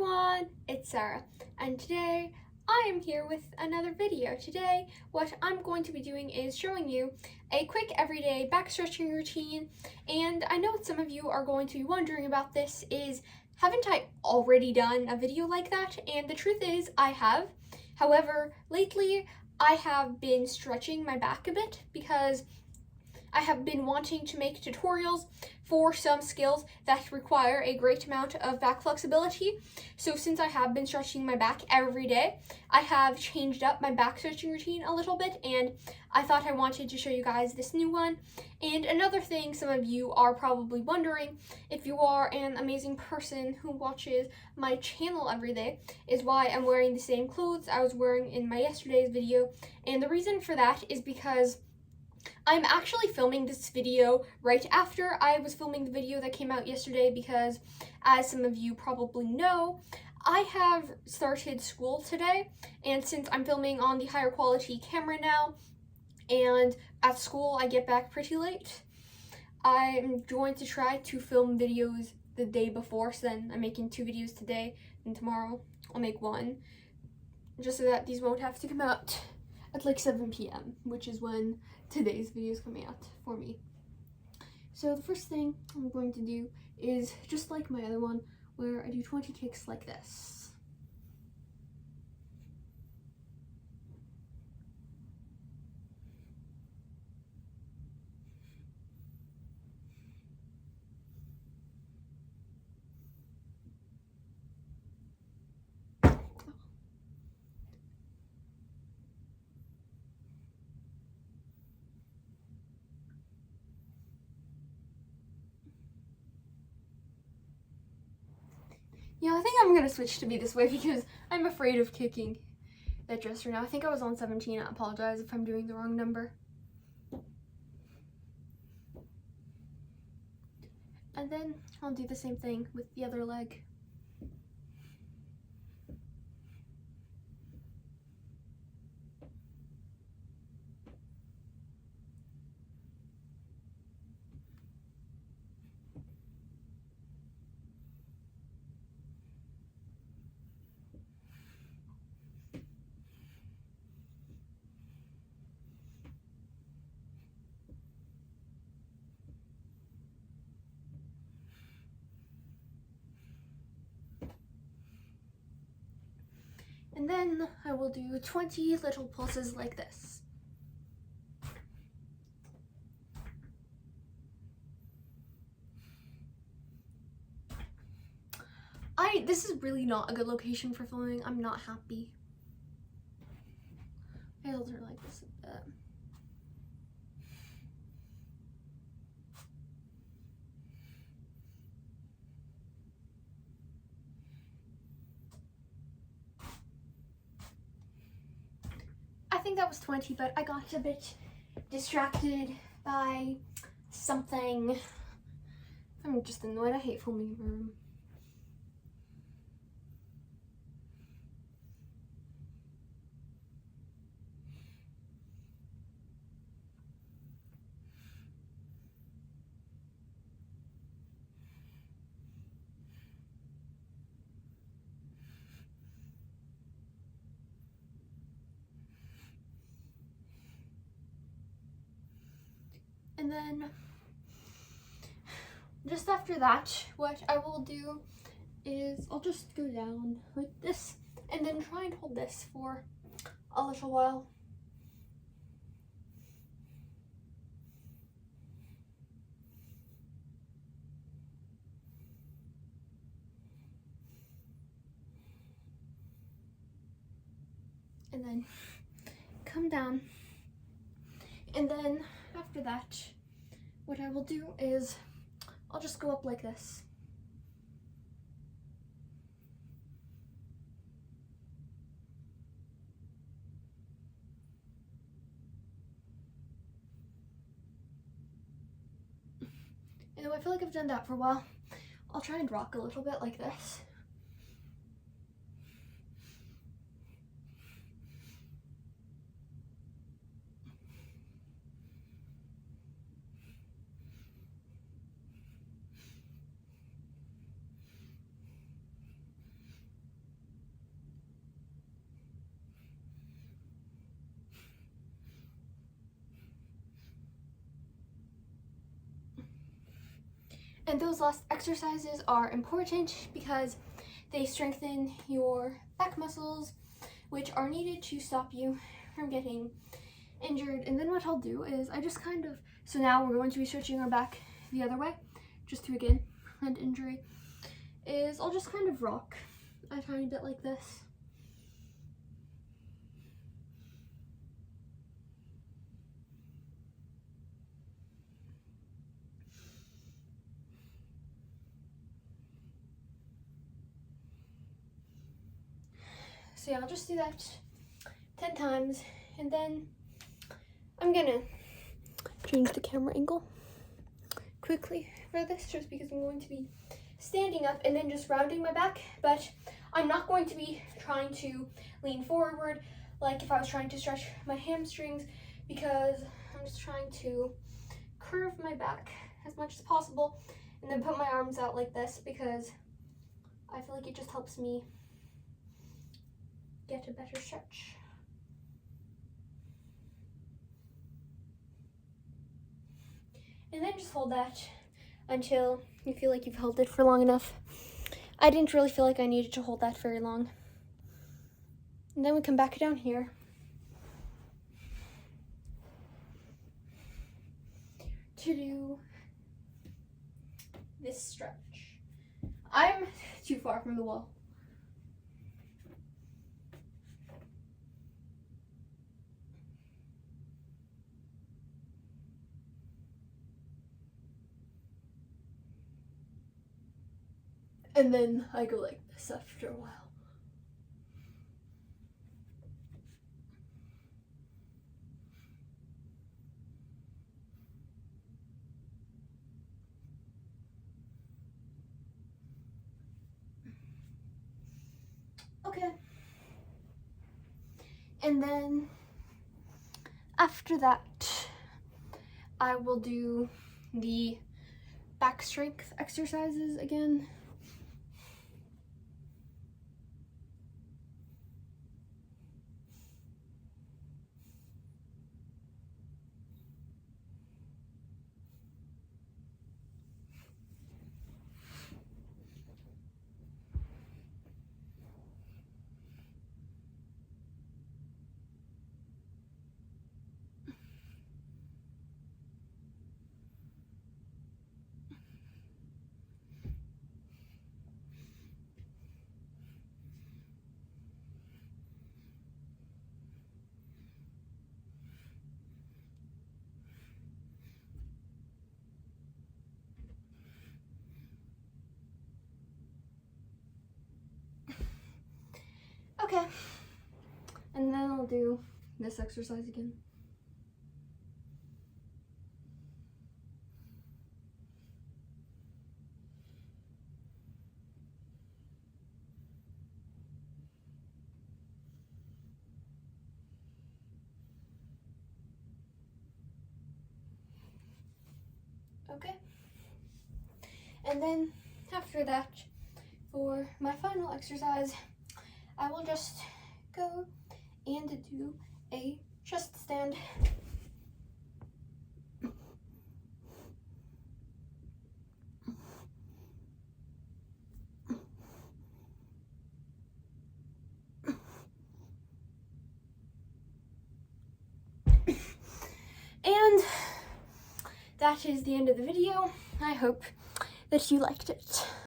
everyone, it's Sarah, and today I am here with another video. Today, what I'm going to be doing is showing you a quick everyday back stretching routine, and I know what some of you are going to be wondering about this is, haven't I already done a video like that? And the truth is, I have. However, lately, I have been stretching my back a bit because I have been wanting to make tutorials for some skills that require a great amount of back flexibility. So since I have been stretching my back every day, I have changed up my back stretching routine a little bit, and I thought I wanted to show you guys this new one. And another thing some of you are probably wondering, if you are an amazing person who watches my channel every day, is why I'm wearing the same clothes I was wearing in my yesterday's video. And the reason for that is because I'm actually filming this video right after I was filming the video that came out yesterday because, as some of you probably know, I have started school today, and since I'm filming on the higher quality camera now, and at school I get back pretty late, I'm going to try to film videos the day before, so then I'm making 2 videos today, and tomorrow I'll make 1, just so that these won't have to come out at like 7 p.m., which is when today's video is coming out for me. So the first thing I'm going to do is just like my other one, where I do 20 kicks like this. Yeah, I think I'm gonna switch to be this way because I'm afraid of kicking that dresser now. I think I was on 17. I apologize if I'm doing the wrong number. And then I'll do the same thing with the other leg. And then I will do 20 little pulses like this. This is really not a good location for filming. I'm not happy. I held her like this a bit. I think that was 20, but I got a bit distracted by something. I'm just annoyed. I hate filming in my room. And then just after that, what I will do is I'll just go down like this and then try and hold this for a little while. And then come down. And then after that, what I will do is I'll just go up like this. And though I feel like I've done that for a while, I'll try and rock a little bit like this. And those last exercises are important because they strengthen your back muscles, which are needed to stop you from getting injured. And then what I'll do is so now we're going to be stretching our back the other way, just to again prevent injury, is I'll just kind of rock a tiny bit like this. So yeah, I'll just do that 10 times, and then I'm gonna change the camera angle quickly for this, just because I'm going to be standing up and then just rounding my back, but I'm not going to be trying to lean forward like if I was trying to stretch my hamstrings, because I'm just trying to curve my back as much as possible and then put my arms out like this, because I feel like it just helps me get a better stretch. And then just hold that until you feel like you've held it for long enough. I didn't really feel like I needed to hold that very long. And then we come back down here. To do this stretch. I'm too far from the wall. And then I go like this after a while. Okay. And then after that, I will do the back strength exercises again. Okay, and then I'll do this exercise again. Okay, and then after that, for my final exercise, I will just go and do a chest stand. And that is the end of the video. I hope that you liked it.